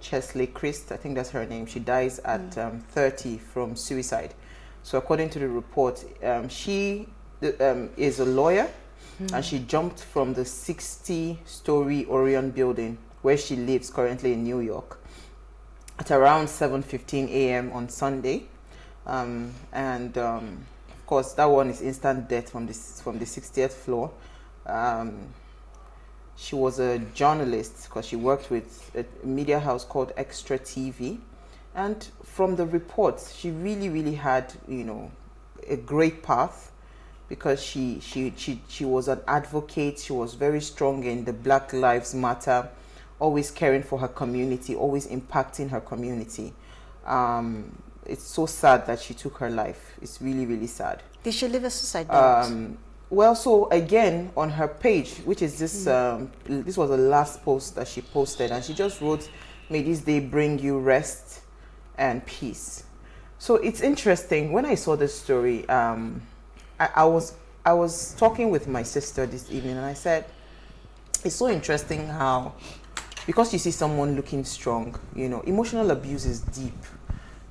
Chesley Christ, I think that's her name. She dies at 30 from suicide. So according to the report, she is a lawyer, and she jumped from the 60-story Orion building where she lives currently in New York at around 7:15 a.m. on Sunday. Of course, that one is instant death from the 60th floor. She was a journalist because she worked with a media house called Extra TV. And from the reports, she really had, a great path, because she was an advocate. She was very strong in the Black Lives Matter, always caring for her community, always impacting her community. It's so sad that she took her life. It's really sad. Did she leave a suicide note? Well, so again, on her page, which is this, this was the last post that she posted, and she just wrote, "May this day bring you rest and peace." So it's interesting. When I saw this story, I was talking with my sister this evening, and I said, it's so interesting how, because you see someone looking strong, emotional abuse is deep.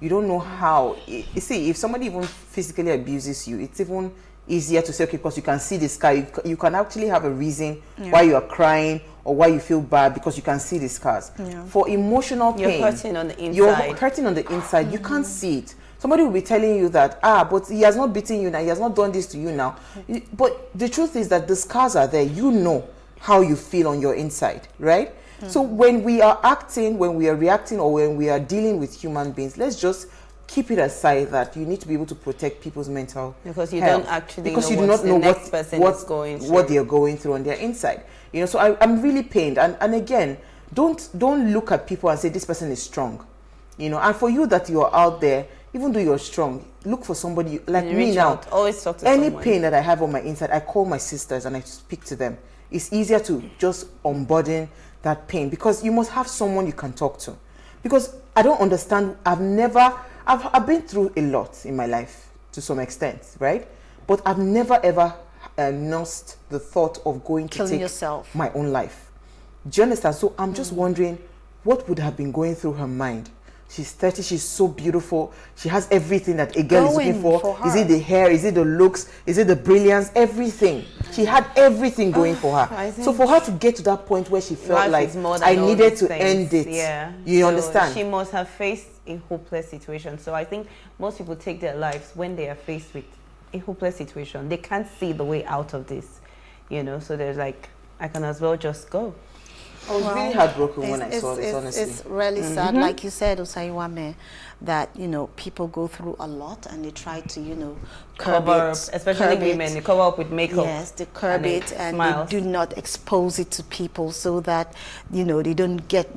You don't know how. You see, if somebody even physically abuses you, it's even easier to say, okay, because you can see the scar. You can actually have a reason why you are crying or why you feel bad, because you can see the scars. For emotional pain, you're hurting on the inside. You're hurting on the inside. You can't see it. Somebody will be telling you that, but he has not beaten you now, he has not done this to you now. But the truth is that the scars are there. You know how you feel on your inside, right? So when we are acting, when we are reacting, or when we are dealing with human beings, let's just keep it aside that you need to be able to protect people's mental because you health, don't actually because know you do not know what they are going through on their inside. So I'm really pained. And again, don't look at people and say this person is strong. And for you that you are out there, even though you're strong, look for somebody like me now. Always talk to any someone. pain that I have on my inside, I call my sisters and I speak to them. It's easier to just unburden that pain, because you must have someone you can talk to. Because I don't understand. I've been through a lot in my life to some extent, right? But I've never ever nursed the thought of going to take yourself. My own life. Do you understand? So I'm just wondering what would have been going through her mind. She's 30, she's so beautiful. She has everything that a girl is looking for. Is it the hair? Is it the looks? Is it the brilliance? Everything. She had everything going for her. So for her to get to that point where she felt like I needed to end it. Yeah. You understand? She must have faced a hopeless situation. So I think most people take their lives when they are faced with a hopeless situation. They can't see the way out of this. So there's like, I can as well just go. I was really heartbroken when I saw this, honestly. It's really sad. Like you said, Osaiwame, that, people go through a lot and they try to, cover it. Especially women, they cover up with makeup. Yes, they curb it and smiles. They do not expose it to people so that, they don't get,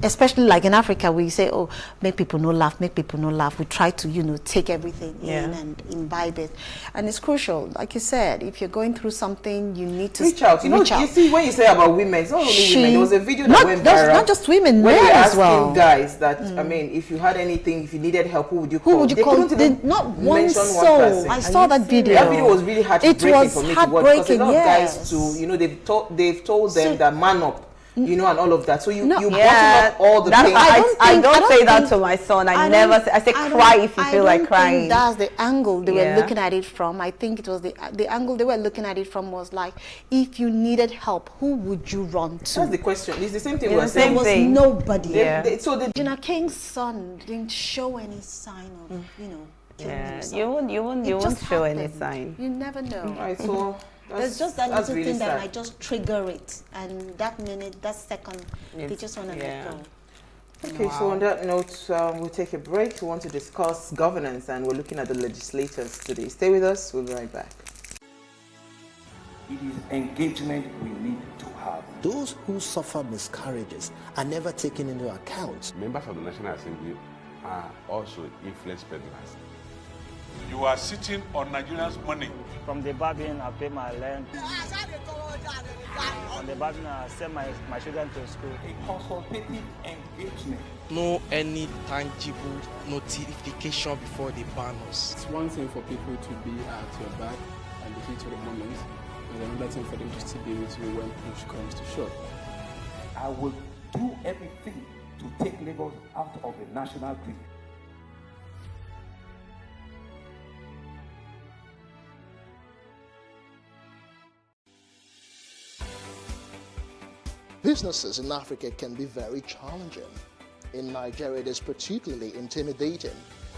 especially like in Africa, we say, oh, make people no laugh, make people no laugh. We try to, take everything in and imbibe it. And it's crucial. Like you said, if you're going through something, you need to reach out. You see, when you say about women, it's not only women. There was a video that went viral. Not just women, men as well. Guys that, I mean, if you had anything, if you needed help, who would you call? Who would you call? Not one soul. I saw that video. That video was really heartbreaking for me to watch, because a lot of guys they've told them that man up. And all of that. So you bottle up all the pain. I don't say that to my son. I say cry if you feel like crying. That's the angle they were looking at it from. I think it was the angle they were looking at it from was like, if you needed help, who would you run to? That's the question. It's the same thing we were saying. There was nobody. So the Gina King's son didn't show any sign of, killing himself. You won't show any sign. You never know. So there's just that little really thing sad. that might just trigger it, and that minute, that second, they just want to let go. Okay, so on that note, we'll take a break. We want to discuss governance, and we're looking at the legislators today. Stay with us. We'll be right back. It is engagement we need to have. Those who suffer miscarriages are never taken into account. Members of the National Assembly are also influence peddlers. You are sitting on Nigerians' money. From the Babin, I pay my rent. From the Babin, I send my children to school. A consultative engagement. No any tangible notification before they ban us. It's one thing for people to be at your back and listen to the moment, and another thing for them to still be with you when push comes to shove. I will do everything to take Lagos out of the national grid. Businesses in Africa can be very challenging. In Nigeria, it is particularly intimidating,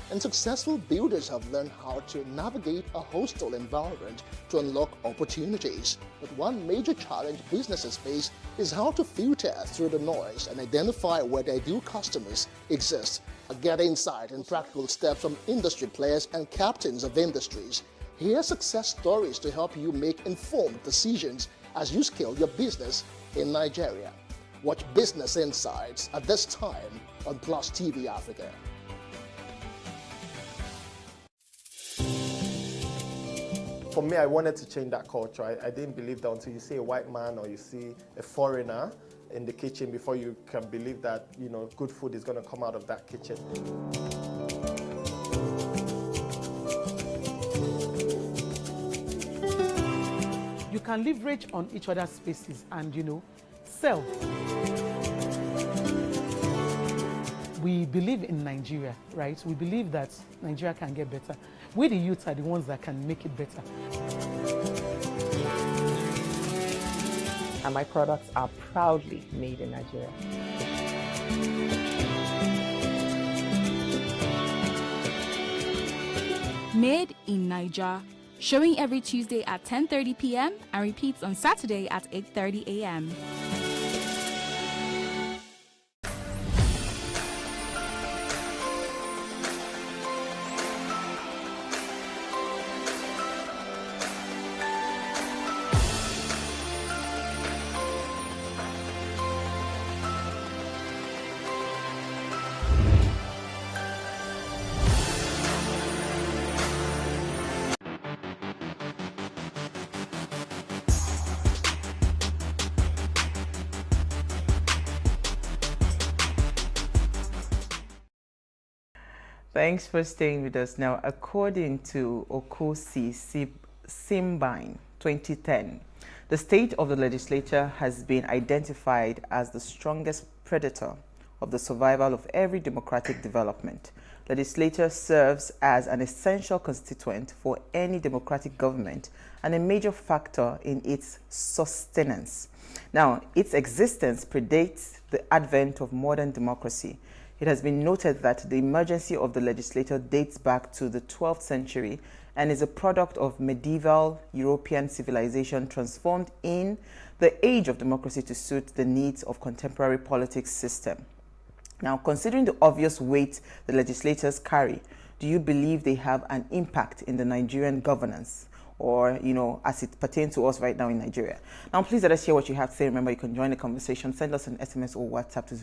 and successful builders have learned how to navigate a hostile environment to unlock opportunities. But one major challenge businesses face is how to filter through the noise and identify where their ideal customers exist. Get insight and practical steps from industry players and captains of industries. Hear success stories to help you make informed decisions as you scale your business in Nigeria. Watch Business Insights at this time on PlusTvAfrica. For me, I wanted to change that culture. I didn't believe that until you see a white man or you see a foreigner in the kitchen before you can believe that, good food is going to come out of that kitchen. You can leverage on each other's spaces and, sell. We believe in Nigeria, right? We believe that Nigeria can get better. We, the youth, are the ones that can make it better. And my products are proudly made in Nigeria. Made in Nigeria, showing every Tuesday at 10:30 p.m. and repeats on Saturday at 8:30 a.m. Thanks for staying with us. Now, according to Okosi Simbine 2010, the state of the legislature has been identified as the strongest predator of the survival of every democratic development. Legislature serves as an essential constituent for any democratic government and a major factor in its sustenance. Now, its existence predates the advent of modern democracy. It has been noted that the emergency of the legislature dates back to the 12th century and is a product of medieval European civilization transformed in the age of democracy to suit the needs of contemporary politics system. Now, considering the obvious weight the legislators carry, do you believe they have an impact in the Nigerian governance? Or, as it pertains to us right now in Nigeria. Now, please let us hear what you have to say. Remember, you can join the conversation. Send us an SMS or WhatsApp to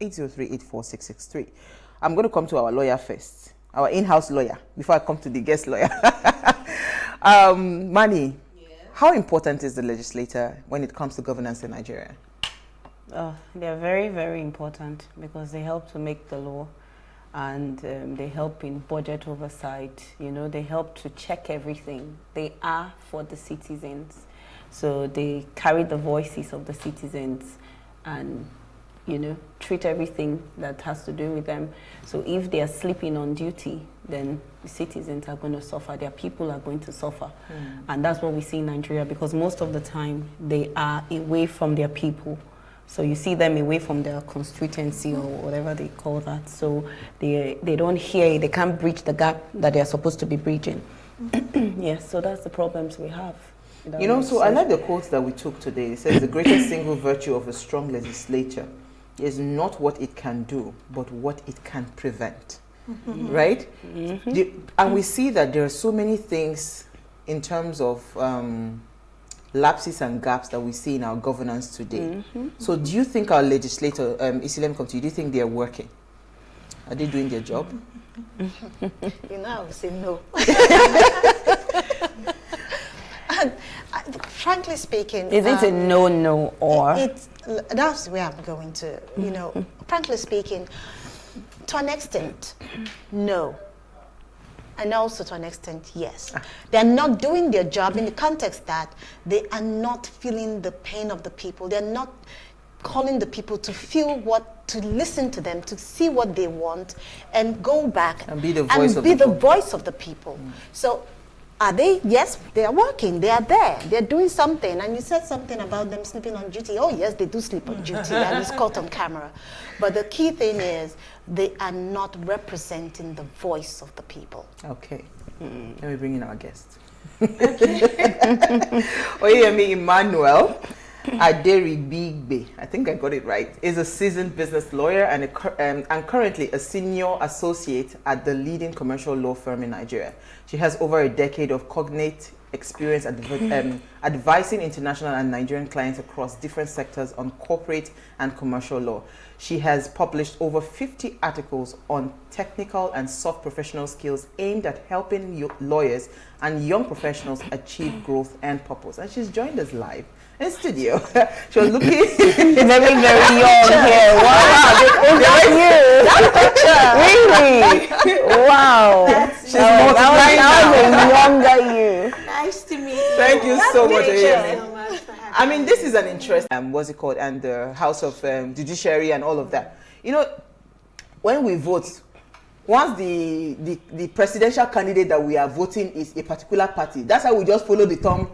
081-803-84663. I'm going to come to our lawyer first, our in-house lawyer, before I come to the guest lawyer. Mani, how important is the legislator when it comes to governance in Nigeria? They're very, very important because they help to make the law. And they help in budget oversight, they help to check everything. They are for the citizens. So they carry the voices of the citizens and, treat everything that has to do with them. So if they are sleeping on duty, then the citizens are going to suffer, their people are going to suffer. And that's what we see in Nigeria because most of the time they are away from their people. So you see them away from their constituency or whatever they call that. So they don't hear it. They can't bridge the gap that they're supposed to be bridging. Yes, so that's the problems we have. So I like the quotes that we took today. It says the greatest single virtue of a strong legislature is not what it can do, but what it can prevent. Right? And we see that there are so many things in terms of lapses and gaps that we see in our governance today. So do you think our legislator, Isilem come to you, do you think they're working? Are they doing their job? I would say no. Frankly speaking... Is it a no or? That's where I'm going to, frankly speaking, to an extent, no. And also to an extent, yes. They're not doing their job in the context that they are not feeling the pain of the people. They're not calling the people to feel to listen to them, to see what they want, and go back and be the voice of the people. So are they? Yes, they are working. They are there. They're doing something. And you said something about them sleeping on duty. Oh, yes, they do sleep on duty, and it's caught on camera. But the key thing is they are not representing the voice of the people. Okay. Let me bring in our guest. Oyemi Emmanuel Aderibigbe, I think I got it right, is a seasoned business lawyer and currently a senior associate at the leading commercial law firm in Nigeria. She has over a decade of cognate experience advising international and Nigerian clients across different sectors on corporate and commercial law. She has published over 50 articles on technical and soft professional skills aimed at helping lawyers and young professionals achieve growth and purpose. And she's joined us live in studio. She was looking very, very young here. Wow, is that you? That picture. Really? Wow. She's multiplying now. Younger you. Nice to meet you. Thank you so much. I mean, this is an interest, what's it called, and the House of Judiciary and all of that. You know, when we vote, once the presidential candidate that we are voting is a particular party, that's how we just follow the thumb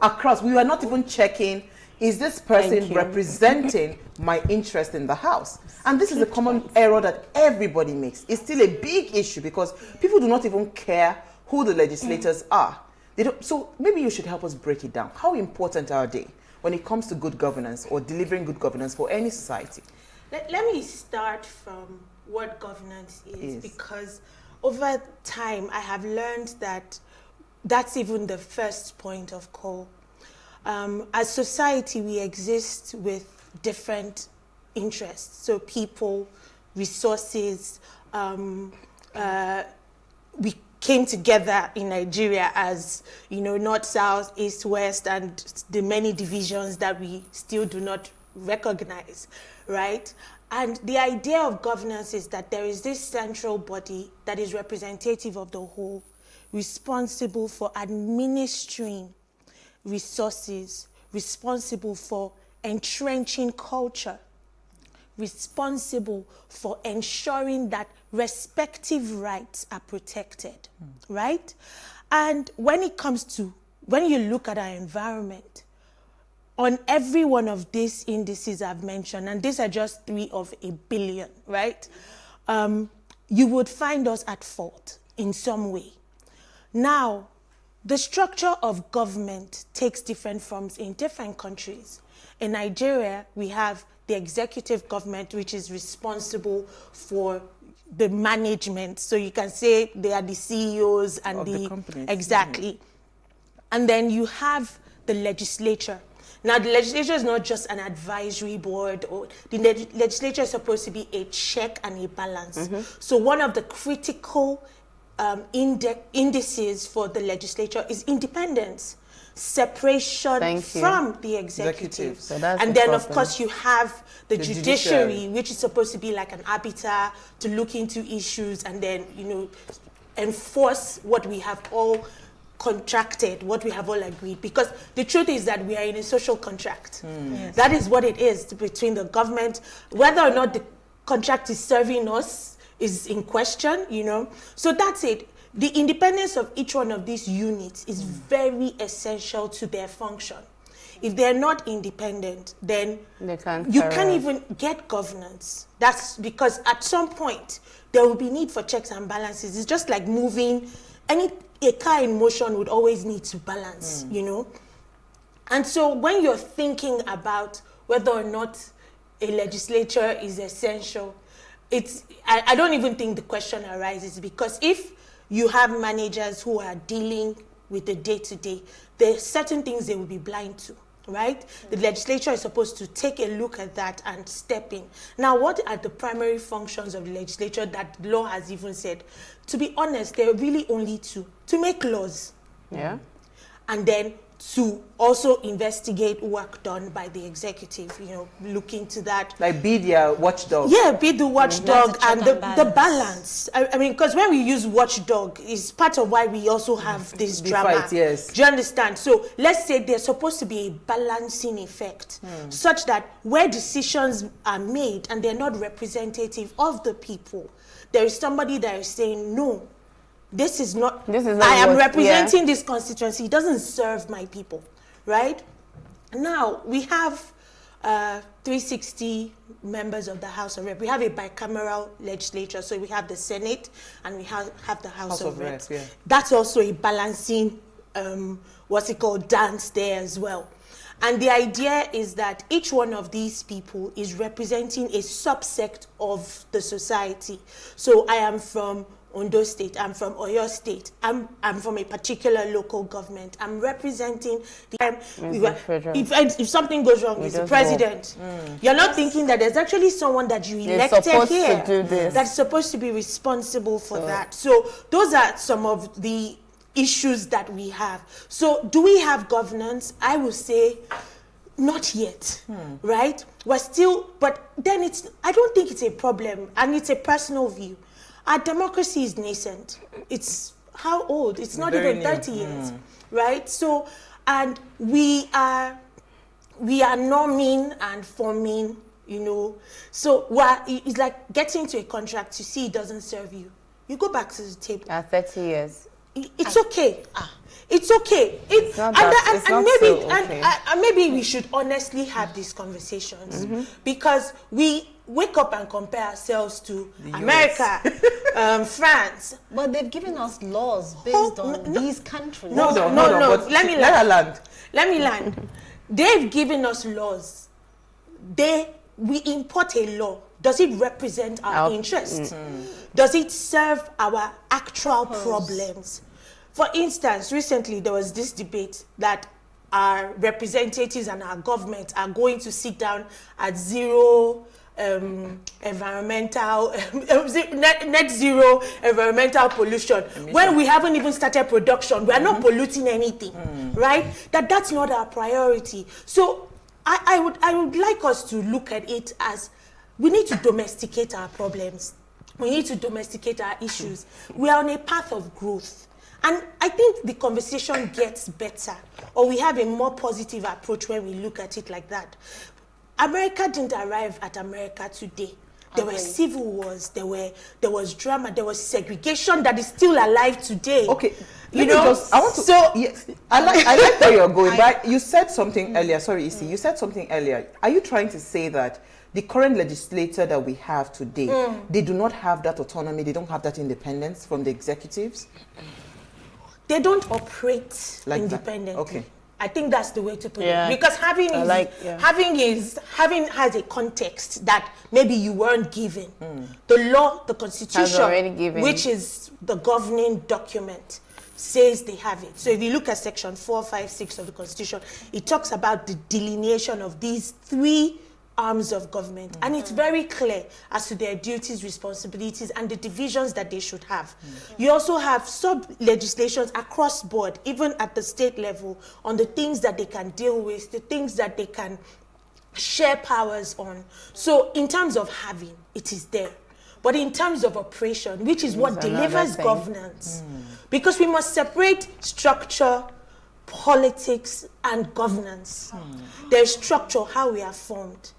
across. We are not even checking, is this person representing my interest in the House? And this is a common error that everybody makes. It's still a big issue because people do not even care who the legislators are. They don't, so maybe you should help us break it down. How important are they when it comes to good governance or delivering good governance for any society? Let me start from what governance is, because over time I have learned that that's even the first point of call. As society, we exist with different interests. So people, resources, we came together in Nigeria as, you know, north, south, east, west, and the many divisions that we still do not recognize, right? And the idea of governance is that there is this central body that is representative of the whole, responsible for administering resources, responsible for entrenching culture, responsible for ensuring that respective rights are protected, right? And when it comes to, when you look at our environment, on every one of these indices I've mentioned, and these are just 3 of a billion, right? You would find us at fault in some way. Now, the structure of government takes different forms in different countries. In Nigeria, we have the executive government, which is responsible for the management. So you can say they are the CEOs and of the companies. Exactly. And then you have the legislature. Now, the legislature is not just an advisory board, or the legislature is supposed to be a check and a balance. So one of the critical indices for the legislature is independence, separation from the executive. So that's and then, of course, you have the judiciary, which is supposed to be like an arbiter to look into issues and then, you know, enforce what we have all contracted, what we have all agreed. Because the truth is that we are in a social contract. Yes. That is what it is between the government. Whether or not the contract is serving us is in question, you know. So that's it. The independence of each one of these units is very essential to their function. If they're not independent, then you can't even get governance. That's because at some point, there will be need for checks and balances. It's just like moving. A car in motion would always need to balance, you know. And so when you're thinking about whether or not a legislature is essential, I don't even think the question arises, because if you have managers who are dealing with the day-to-day, there are certain things they will be blind to, right? The legislature is supposed to take a look at that and step in. Now, what are the primary functions of the legislature that law has even said? To be honest, there are really only two: to make laws, and then to also investigate work done by the executive, look into that. Like be their watchdog. Yeah, be the watchdog and the balance. I mean, because when we use watchdog, it's part of why we also have this drama. Fight, yes. Do you understand? So let's say there's supposed to be a balancing effect, such that where decisions are made and they're not representative of the people, there is somebody that is saying, no, this is not I am representing this constituency. It doesn't serve my people, right? Now, we have 360 members of the House of Reps. We have a bicameral legislature, so we have the Senate and we have the House of Reps. Yeah. That's also a balancing, dance there as well. And the idea is that each one of these people is representing a subsect of the society. So I am from Ondo State, I'm from Oyo State, I'm from a particular local government. I'm representing if something goes wrong, it's the president. You're not thinking that there's actually someone that you elected here to do this. that's supposed to be responsible for that. So those are some of the issues that we have. So do we have governance? I will say not yet, right? We're still, but then I don't think it's a problem, and it's a personal view. Our democracy is nascent. It's how old? It's not even 30 years, right? So, and we are norming and forming, So it's like getting to a contract to see it doesn't serve you. You go back to the table. 30 years. It's okay. It's okay. Maybe we should honestly have these conversations because we wake up and compare ourselves to America, France. But they've given us laws based on these countries. No. Let me land. They've given us laws. We import a law. Does it represent our interests? Does it serve our actual problems? For instance, recently there was this debate that our representatives and our government are going to sit down at zero environmental net zero environmental pollution when we haven't even started production. We are not polluting anything, right? That's not our priority. So I would like us to look at it as we need to domesticate our problems. We need to domesticate our issues. We are on a path of growth. And I think the conversation gets better, or we have a more positive approach when we look at it like that. America didn't arrive at America today. There were civil wars, there was drama, there was segregation that is still alive today. Okay, I like where you're going, but you said something earlier. Sorry, Isi, you said something earlier. Are you trying to say that the current legislature that we have today, they do not have that autonomy, they don't have that independence from the executives? They don't operate independently. Okay. I think that's the way to put it. Because having has a context that maybe you weren't given. The law, the constitution, which is the governing document, says they have it. So if you look at section 4, 5, 6 of the constitution, it talks about the delineation of these three arms of government, and it's very clear as to their duties, responsibilities, and the divisions that they should have. You also have sub-legislations across board, even at the state level, on the things that they can deal with, the things that they can share powers on. So in terms of having, it is there. But in terms of operation, which is what delivers governance, because we must separate structure, politics, and governance. There's structure, how we are formed.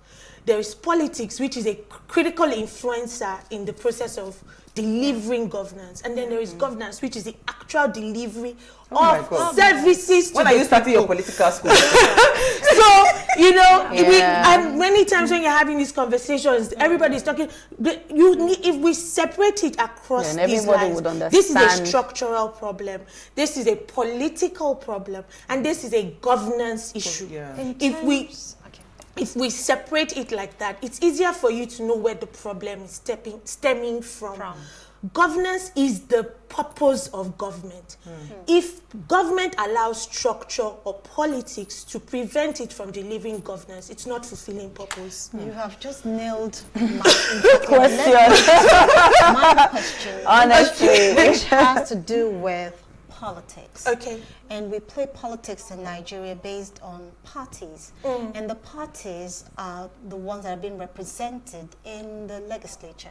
There is politics, which is a critical influencer in the process of delivering governance. And then there is governance, which is the actual delivery of services to When are you starting your political school? So, and many times when you're having these conversations, everybody's talking, if we separate it across these lines, this is a structural problem, this is a political problem, and this is a governance issue. If we separate it like that, it's easier for you to know where the problem is stemming from. Governance is the purpose of government. If government allows structure or politics to prevent it from delivering governance, it's not fulfilling purpose. You have just nailed my question. My question, honestly, which has to do with politics. Okay. And we play politics in Nigeria based on parties. And the parties are the ones that are being represented in the legislature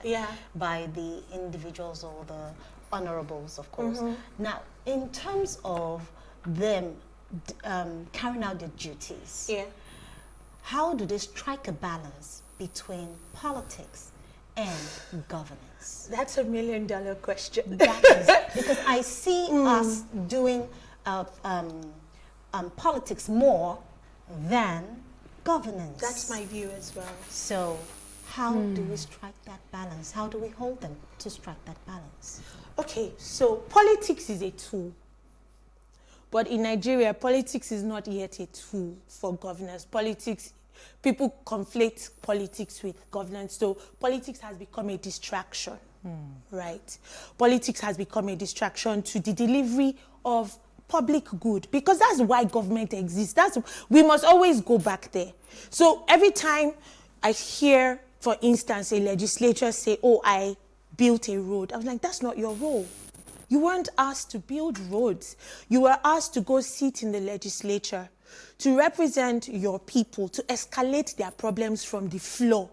by the individuals or the honorables, of course. Now, in terms of them carrying out their duties, how do they strike a balance between politics and governance? That's $1 million question. That is, because I see us doing politics more than governance. That's my view as well. So how do we strike that balance? How do we hold them to strike that balance? Okay, so politics is a tool. But in Nigeria, politics is not yet a tool for governance. People conflate politics with governance. So politics has become a distraction, right? Politics has become a distraction to the delivery of public good, because that's why government exists. We must always go back there. So every time I hear, for instance, a legislature say, oh, I built a road, I was like, that's not your role. You weren't asked to build roads. You were asked to go sit in the legislature, to represent your people, to escalate their problems from the floor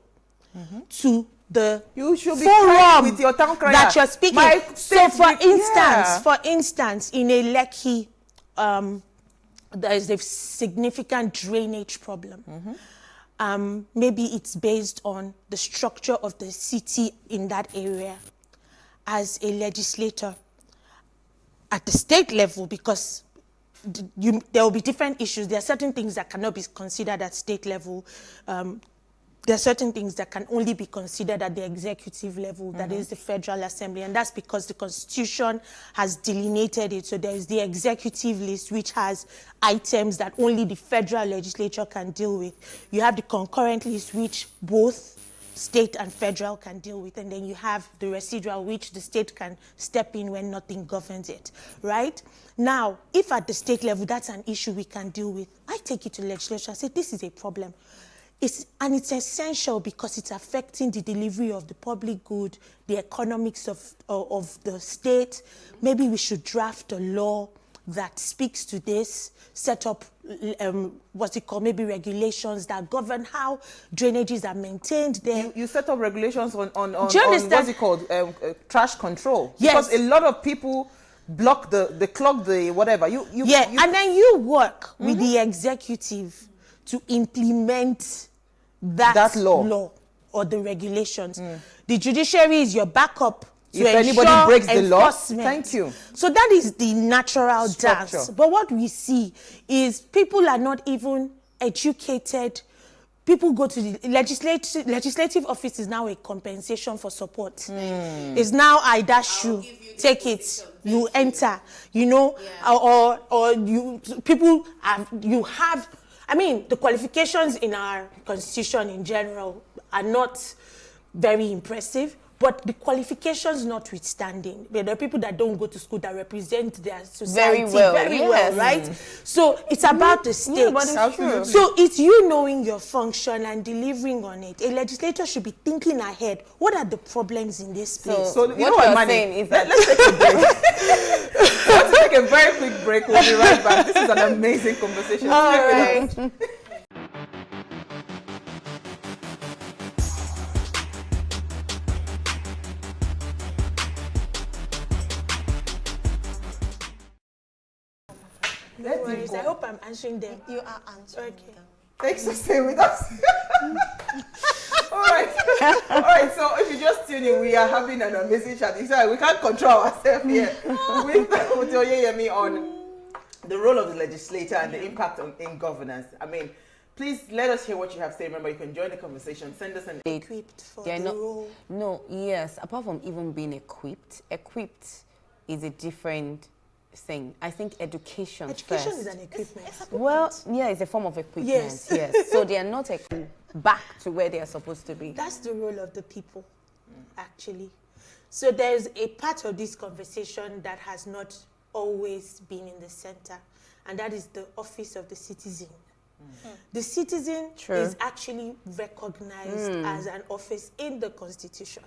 to the you should be forum with your town crier that you're speaking. So for instance, in a Lekki, there is a significant drainage problem. Maybe it's based on the structure of the city in that area. As a legislator, at the state level, because there will be different issues. There are certain things that cannot be considered at state level. There are certain things that can only be considered at the executive level, that is the Federal Assembly, and that's because the Constitution has delineated it. So there is the executive list, which has items that only the federal legislature can deal with. You have the concurrent list, which both state and federal can deal with, and then you have the residual, which the state can step in when nothing governs it, right? Now, if at the state level that's an issue we can deal with, I take it to the legislature and say, this is a problem. It's essential because it's affecting the delivery of the public good, the economics of the state. Maybe we should draft a law that speaks to this, set up, maybe regulations that govern how drainages are maintained there. You set up regulations on Do you understand? what's it called, trash control. Yes. Because a lot of people block clog the whatever. And then you work with the executive to implement that law or the regulations. The judiciary is your backup to if anybody breaks the law. Thank you. So that is the natural dance. But what we see is people are not even educated. People go to the legislative office is now a compensation for support. It's now I dash you, take it, you enter, or you people have. I mean, the qualifications in our constitution in general are not very impressive, but the qualifications notwithstanding, there are people that don't go to school that represent their society very well, right? So it's about the stakes. Yeah, but it's true. So it's you knowing your function and delivering on it. A legislator should be thinking ahead. What are the problems in this place? So you know what, saying is that let's take a break. We want to take a very quick break. We'll be right back. This is an amazing conversation. All right. No worries. I hope I'm answering them. You are answering them. Thanks for staying with us. All right. So if you just tune in, we are having an amazing chat. We can't control ourselves here with Oyeyemi on the role of the legislator and the impact in governance. I mean, please let us hear what you have to say. Remember, you can join the conversation. Send us an equipped for the role. No, yes. Apart from even being equipped is a different thing. I think education first. Is an equipment. Well, yeah, it's a form of equipment. Yes. So they are not back to where they are supposed to be. That's the role of the people, actually. So there's a part of this conversation that has not always been in the center, and that is the office of the citizen. The citizen is actually recognized as an office in the Constitution.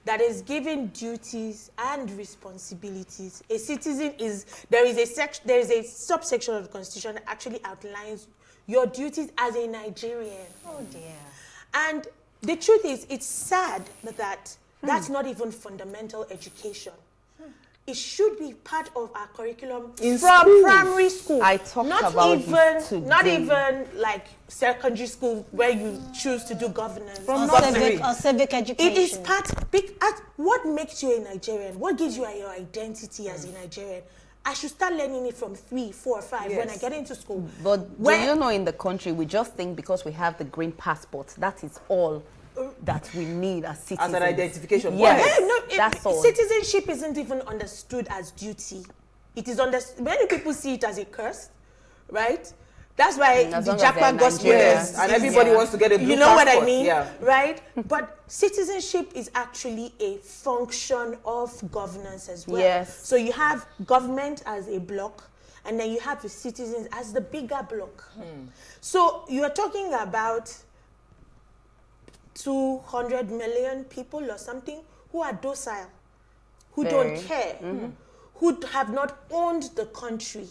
that is given duties and responsibilities. A citizen is, there is a subsection of the Constitution that actually outlines your duties as a Nigerian. Oh dear. And the truth is, it's sad that that's not even fundamental education. It should be part of our curriculum from primary school. I talked about this today. Not even like secondary school where you choose to do governance. Or civic education. It is part. What makes you a Nigerian? What gives you your identity as a Nigerian? I should start learning it from 3, 4, 5 when I get into school. But do you know, in the country, we just think because we have the green passport, that is all that we need as citizens. As an identification. Yes, that's all. Citizenship isn't even understood as duty. It is many people see it as a curse, right? That's why the Jackpot Gospel is, and everybody wants to get a blue you know passport. What I mean, right? But citizenship is actually a function of governance as well. Yes. So you have government as a block, and then you have the citizens as the bigger block. So you are talking about 200 million people or something who are docile, who don't care, who have not owned the country.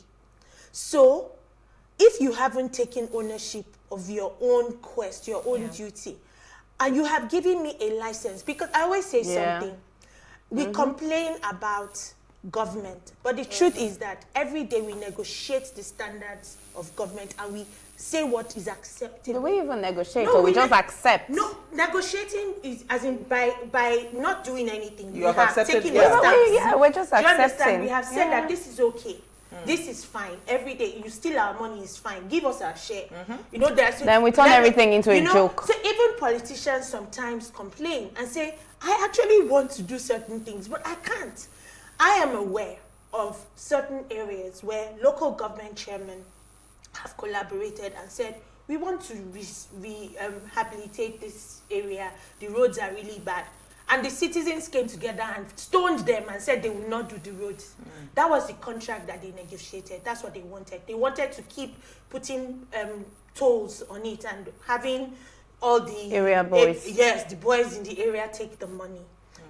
So if you haven't taken ownership of your own quest, your own duty, and you have given me a license, because I always say something, we complain about government, but the truth is that every day we negotiate the standards of government and we say what is acceptable. Do we even negotiate, or we just accept? No, negotiating is as in by not doing anything. You have accepted. Taken a stance. We're just accepting. Do you understand? We have said that this is okay. This is fine. Every day you steal our money is fine. Give us our share. You know, then we turn everything into a joke. So even politicians sometimes complain and say, I actually want to do certain things, but I can't. I am aware of certain areas where local government chairmen have collaborated and said, we want to rehabilitate this area. The roads are really bad. And the citizens came together and stoned them and said they will not do the roads. That was the contract that they negotiated. That's what they wanted. They wanted to keep putting tolls on it and having all the area boys. The boys in the area take the money.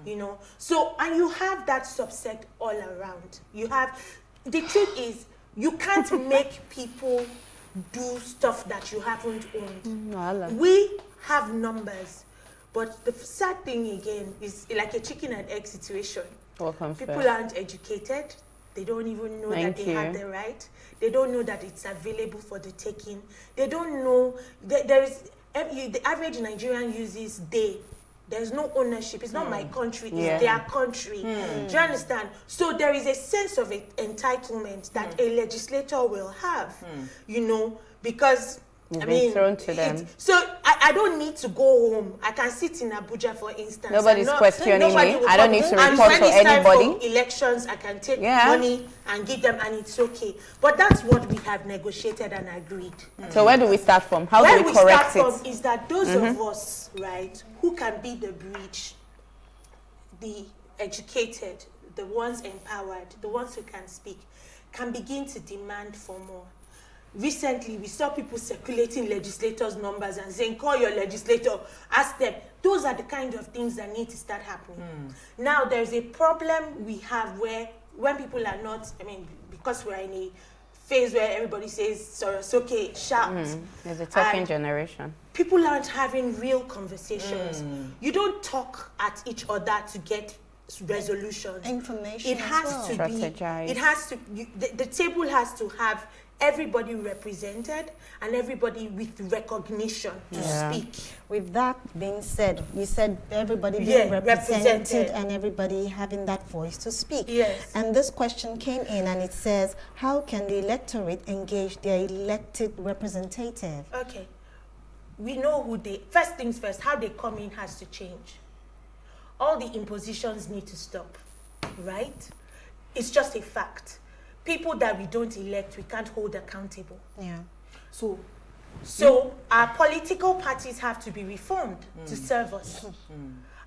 You know, so, and you have that subset all around. You have, the truth is, you can't make people do stuff that you haven't owned. We have numbers, but the sad thing again is like a chicken and egg situation. People aren't educated. They don't even know that they have the right. They don't know that it's available for the taking. They don't know that the average Nigerian uses they. There's no ownership. It's not my country. It's their country. Do you understand? So there is a sense of entitlement that a legislator will have, you know, because thrown to them. So I don't need to go home. I can sit in Abuja, for instance. Nobody's questioning me. I don't need to report to anybody. And when it's time for elections, I can take money and give them, and it's okay. But that's what we have negotiated and agreed. So where do we start from? How do we correct it? Where we start from is that those of us, right, who can be the bridge, the educated, the ones empowered, the ones who can speak, can begin to demand for more. Recently, we saw people circulating legislators' numbers and saying, call your legislator, ask them. Those are the kind of things that need to start happening. Now, there's a problem we have where when people are not, because we're in a phase where everybody says, sorry, it's okay, shout. There's a talking generation. People aren't having real conversations. You don't talk at each other to get resolutions. Information. It has to be. It has to. The table has to have everybody represented and everybody with recognition to speak. With that being said, we said everybody being represented and everybody having that voice to speak. Yes. And this question came in and it says, how can the electorate engage their elected representative? Okay. We know who they, first things first, how they come in has to change. All the impositions need to stop, right? It's just a fact. People that we don't elect, we can't hold accountable. Yeah. So our political parties have to be reformed to serve us.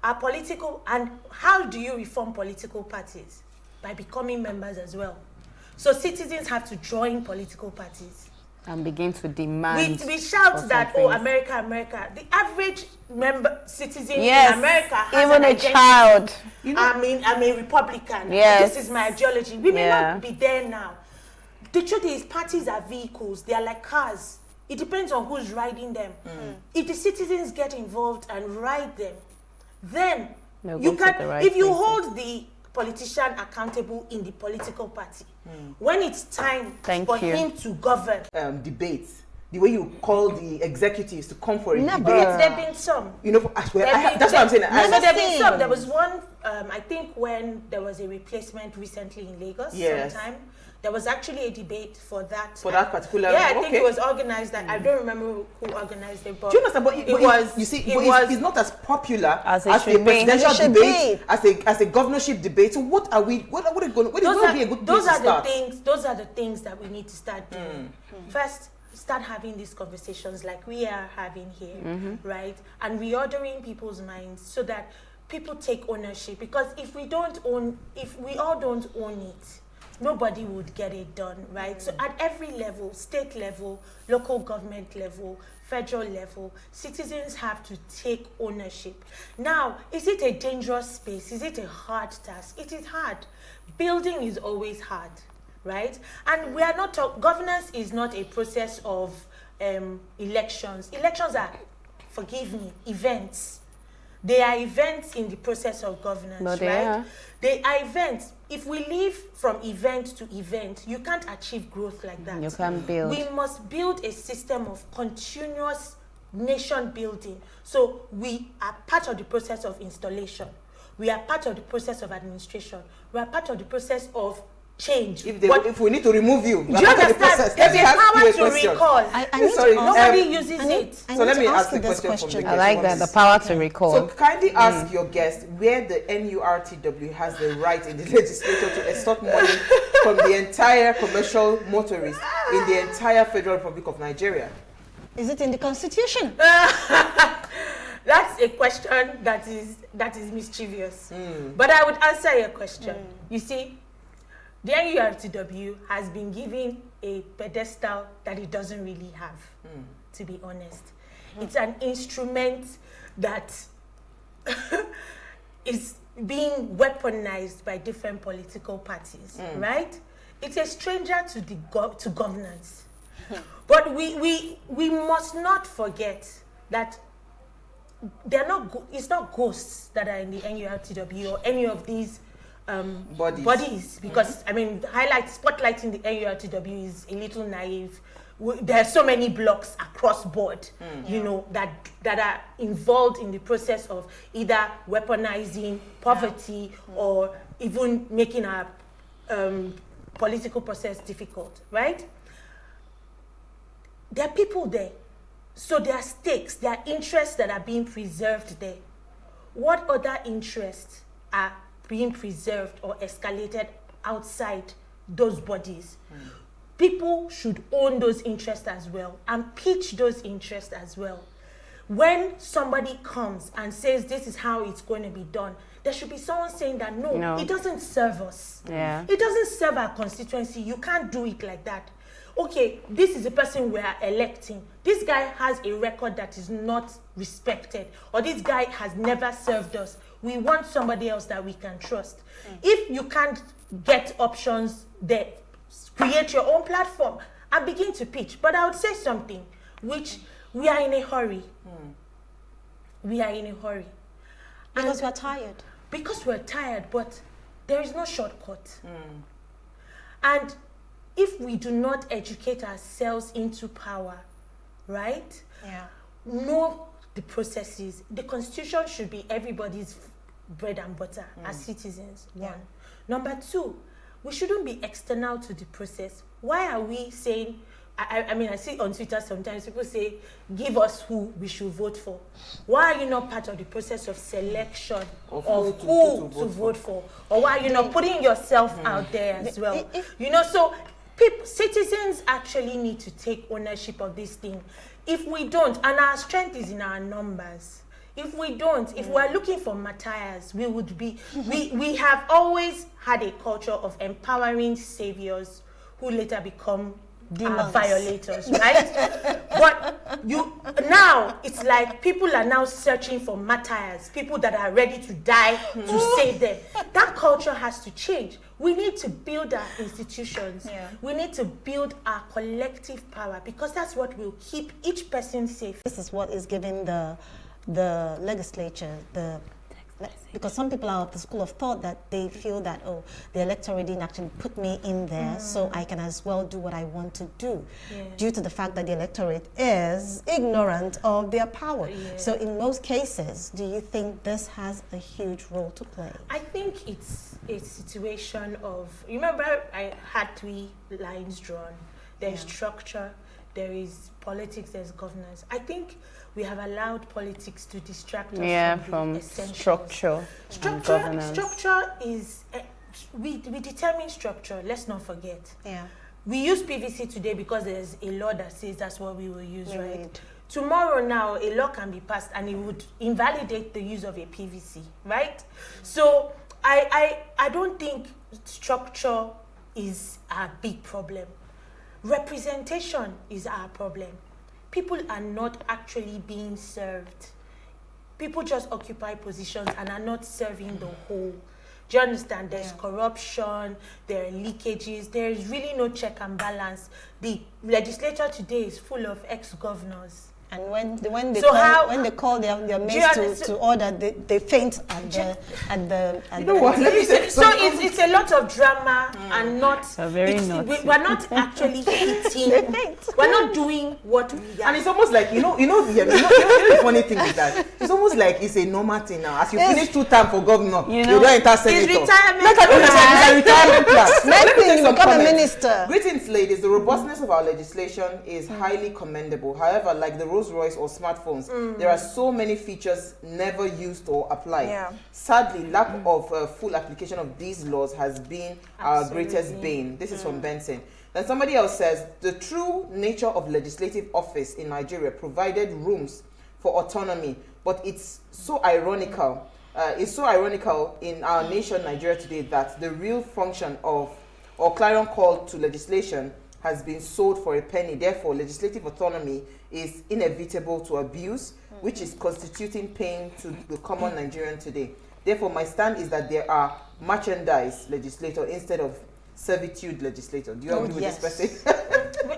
Our political, and how do you reform political parties? By becoming members as well. So citizens have to join political parties. And begin to demand. We shout that, oh, America, America. The average citizen in America has even an a child. You know, I'm a Republican. Yes. This is my ideology. We may not be there now. The truth is, parties are vehicles. They are like cars. It depends on who's riding them. If the citizens get involved and ride them, then you can. If you hold the politician accountable in the political party, when it's time for him to govern. Debates. The way you call the executives to come for a debate. There have been some. You know, that's what I'm saying. There have been some. There was one, I think, when there was a replacement recently in Lagos sometime. There was actually a debate for that. For that particular. Yeah, I think it was organized. I don't remember who organized it, but do you understand? But it was. You see, it's not as popular as a presidential debate, as a governorship debate. So what are we? What are we going? What is going to be a good place to start? Those are the things that we need to start doing. First, start having these conversations like we are having here, right? And reordering people's minds so that people take ownership. Because if we all don't own it, nobody would get it done, right? So at every level, state level, local government level, federal level, citizens have to take ownership. Now, is it a dangerous space? Is it a hard task? It is hard. Building is always hard, right? And we are not governance is not a process of elections. Elections are, forgive me, events. They are events in the process of governance, right? They are events. If we live from event to event, you can't achieve growth like that. You can't build. We must build a system of continuous nation building. So we are part of the process of installation. We are part of the process of administration. We are part of the process of change. If we need to remove you, do you understand? There's a power to recall. Nobody uses it. So let me ask the question. I like that, the power to recall. So kindly ask your guest where the NURTW has the right in the legislature to extort money from the entire commercial motorists in the entire Federal Republic of Nigeria. Is it in the Constitution? That's a question that is mischievous. But I would answer your question. You see, the NURTW has been given a pedestal that it doesn't really have, to be honest. It's an instrument that is being weaponized by different political parties, right? It's a stranger to governance. But we must not forget that it's not ghosts that are in the NURTW or any of these bodies, because I mean, spotlighting the NURTW is a little naive. There are so many blocks across board, you know, that are involved in the process of either weaponizing poverty or even making our political process difficult, right? There are people there, so there are stakes, there are interests that are being preserved there. What other interests are being preserved or escalated outside those bodies? People should own those interests as well and pitch those interests as well. When somebody comes and says this is how it's going to be done, there should be someone saying that no, it doesn't serve us. It doesn't serve our constituency. You can't do it like that. Okay, this is the person we are electing. This guy has a record that is not respected, or this guy has never served us. We want somebody else that we can trust. If you can't get options there, create your own platform and begin to pitch. But I would say something, which we are in a hurry. We are in a hurry. Because we're tired. Because we're tired, but there is no shortcut. And if we do not educate ourselves into power, right? Know the processes. The Constitution should be everybody's bread and butter as citizens, one. Number two, we shouldn't be external to the process. Why are we saying, I mean, I see on Twitter sometimes people say, give us who we should vote for. Why are you not part of the process of selection of who to vote for? Or why are you not putting yourself out there as well? You know, so citizens actually need to take ownership of this thing. If we don't, and our strength is in our numbers, if we don't, if we're looking for martyrs, we would be, we have always had a culture of empowering saviors who later become are violators, right? But now it's like people are now searching for martyrs, people that are ready to die to save them. That culture has to change. We need to build our institutions. We need to build our collective power, because that's what will keep each person safe. This is what is giving the legislature because some people are of the school of thought that they feel that, oh, the electorate didn't actually put me in there, so I can as well do what I want to do, due to the fact that the electorate is ignorant of their power. So in most cases, do you think this has a huge role to play? I think it's a situation of, remember I had 3 lines drawn. There's structure, there is politics, there's governance. I think we have allowed politics to distract us from structure. Structure is, we determine structure, let's not forget. We use PVC today because there's a law that says that's what we will use, right? Tomorrow now, a law can be passed and it would invalidate the use of a PVC, right? So I don't think structure is a big problem. Representation is our problem. People are not actually being served. People just occupy positions and are not serving the whole. Do you understand? There's corruption, there are leakages, there is really no check and balance. The legislature today is full of ex-governors. And when they call their mates to order, they faint at the. You know what? So it's a lot of drama and not. We're not actually hitting. We're not doing what we are. And it's almost like you know the funny thing is that it's almost like it's a normal thing now. As you finish 2 terms for governor, you don't enter senator. It's retirement. It's a retirement plan. Next thing you become a minister. Greetings, ladies. The robustness of our legislation is highly commendable. However, like the Rolls Royce or smartphones, there are so many features never used or applied. Sadly, lack of full application of these laws has been our greatest bane. This is from Benson. Then somebody else says, the true nature of legislative office in Nigeria provided rooms for autonomy, but it's so ironical. It's so ironical in our nation, Nigeria, today, that the real function of or clarion call to legislation has been sold for a penny. Therefore, legislative autonomy is inevitable to abuse, which is constituting pain to the common Nigerian today. Therefore, my stand is that there are merchandise legislator instead of servitude legislator. Do you agree with this person?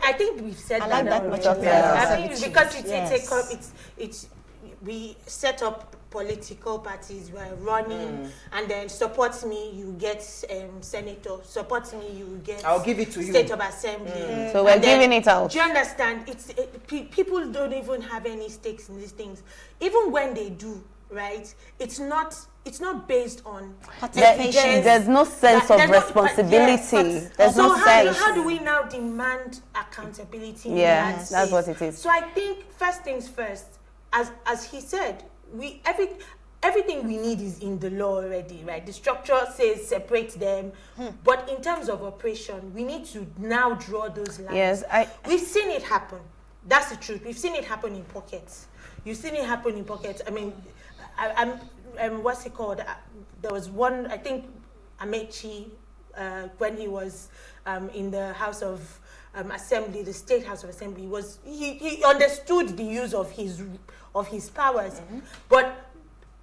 I think we've said that. Like that I think because we set up political parties were running, and then supports me, you get senator. Supports me, you get. I'll give it to you. State of assembly. So we're giving it out. Do you understand? People don't even have any stakes in these things. Even when they do, right? It's not based on participation. There's no sense of responsibility. There's no sense. How do we now demand accountability? Yeah, that's what it is. So I think first things first, as he said, everything we need is in the law already, right? The structure says separate them, but in terms of operation, we need to now draw those lines. Yes, we've seen it happen. That's the truth. We've seen it happen in pockets. You've seen it happen in pockets. I mean, what's it called? There was one, I think, Amechi, when he was in the House of Assembly, the State House of Assembly, he understood the use of his powers. But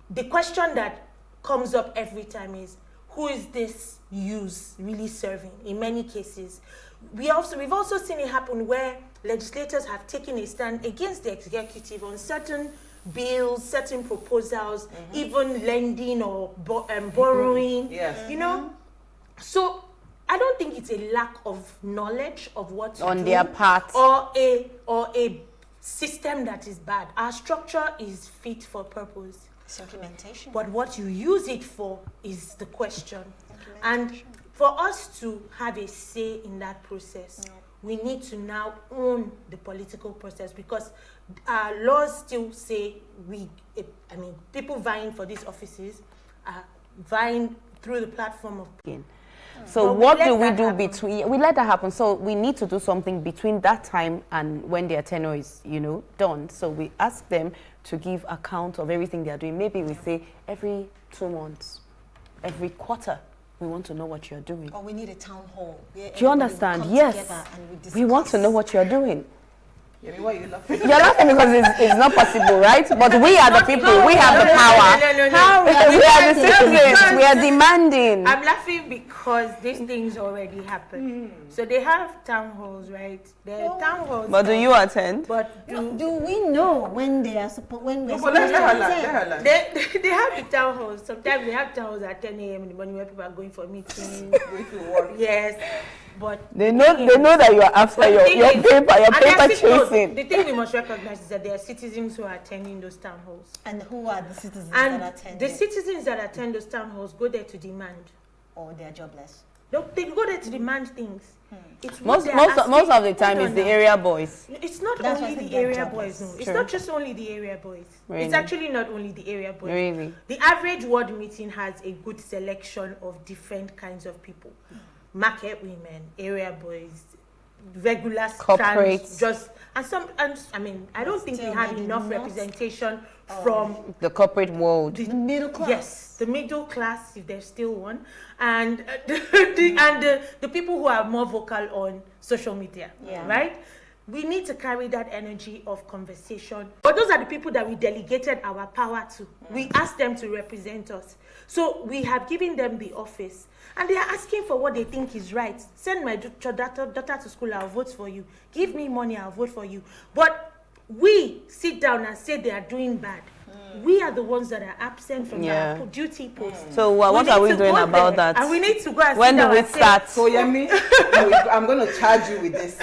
the question that comes up every time is, who is this use really serving? In many cases, we've also seen it happen where legislators have taken a stand against the executive on certain bills, certain proposals, even lending or borrowing. Yes. You know, so I don't think it's a lack of knowledge of what to on do, their part, or a system that is bad. Our structure is fit for purpose. It's implementation. But what you use it for is the question. And for us to have a say in that process, we need to now own the political process, because our laws still say people vying for these offices are vying through the platform of. So what do we do between? We let that happen. So we need to do something between that time and when their tenure is, done. So we ask them to give account of everything they are doing. Maybe we say every 2 months, every quarter, we want to know what you're doing. Or we need a town hall. Do you understand? Yes. We want to know what you're doing. Yeah, why are you laughing? You're laughing because it's not possible, right? But we are the people. We have the power. No. We are the citizens. We are demanding. I'm laughing because these things already happen. So they have town halls, right? There are town halls. But do you attend? But do we know when they are supposed They have the town halls. Sometimes they have town halls at 10 a.m. in the morning where people are going for meetings. Going to work. Yes. But they know that you are after your paper chasing. The thing we must recognize is that there are citizens who are attending those town halls. And who are the citizens and that attend? The citizens that attend those town halls go there to demand. Or they are jobless. They go there to demand things. It's most of the time it's the area boys. It's not only the area boys. No. It's not just only the area boys. Really? It's actually not only the area boys. Really? The average ward meeting has a good selection of different kinds of people. Market women, area boys, regular corporates, I don't think we have enough representation from the corporate world. The middle class. Yes, the middle class, if there's still one, and the people who are more vocal on social media, right? We need to carry that energy of conversation. But those are the people that we delegated our power to. We asked them to represent us. So we have given them the office. And they are asking for what they think is right. Send my daughter to school, I'll vote for you. Give me money, I'll vote for you. But we sit down and say they are doing bad. We are the ones that are absent from our duty post. So what are we doing about that? And we need to go and when do we start? So Yemi, I'm going to charge you with this.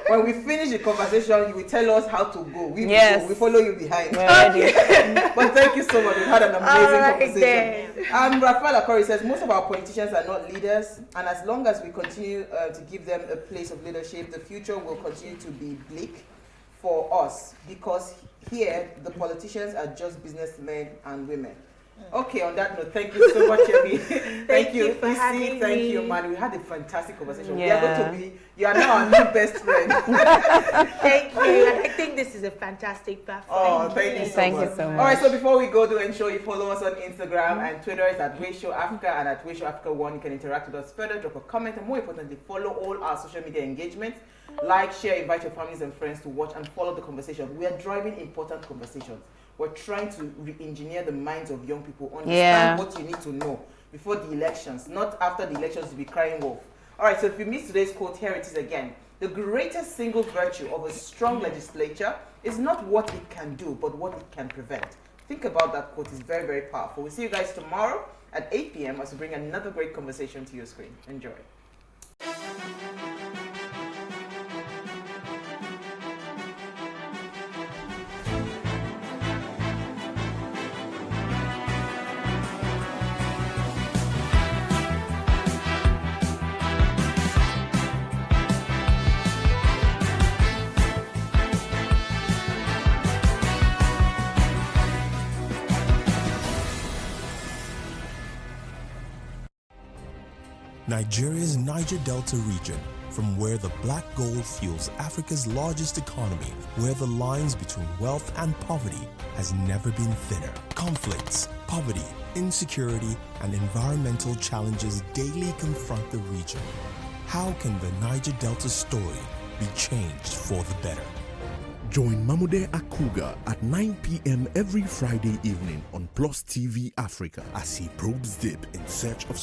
When we finish the conversation, you will tell us how to go. We follow you behind. But thank you so much. We've had an amazing conversation. Rafael Akori says most of our politicians are not leaders, and as long as we continue to give them a place of leadership, the future will continue to be bleak for us, because here the politicians are just businessmen and women. Okay, on that note, thank you so much, Yemi. Thank you, for having me. Thank you, man. We had a fantastic conversation. You are now our new best friend. Thank you. And I think this is a fantastic platform. Oh, thank you so much. All right, so before we go, do ensure you follow us on Instagram and Twitter. It's at WeShowAfrica and at WeShowAfrica1. You can interact with us further, drop a comment, and more importantly, follow all our social media engagements. Like, share, invite your families and friends to watch and follow the conversation. We are driving important conversations. We're trying to re-engineer the minds of young people, understand what you need to know before the elections, not after the elections to be crying wolf. All right, so if you missed today's quote, here it is again. The greatest single virtue of a strong legislature is not what it can do, but what it can prevent. Think about that quote. It's very, very powerful. We'll see you guys tomorrow at 8 p.m. as we bring another great conversation to your screen. Enjoy. Nigeria's Niger Delta region, from where the black gold fuels Africa's largest economy, where the lines between wealth and poverty has never been thinner. Conflicts, poverty, insecurity, and environmental challenges daily confront the region. How can the Niger Delta story be changed for the better? Join Mamude Akuga at 9 p.m. every Friday evening on PlusTvAfrica as he probes deep in search of solutions.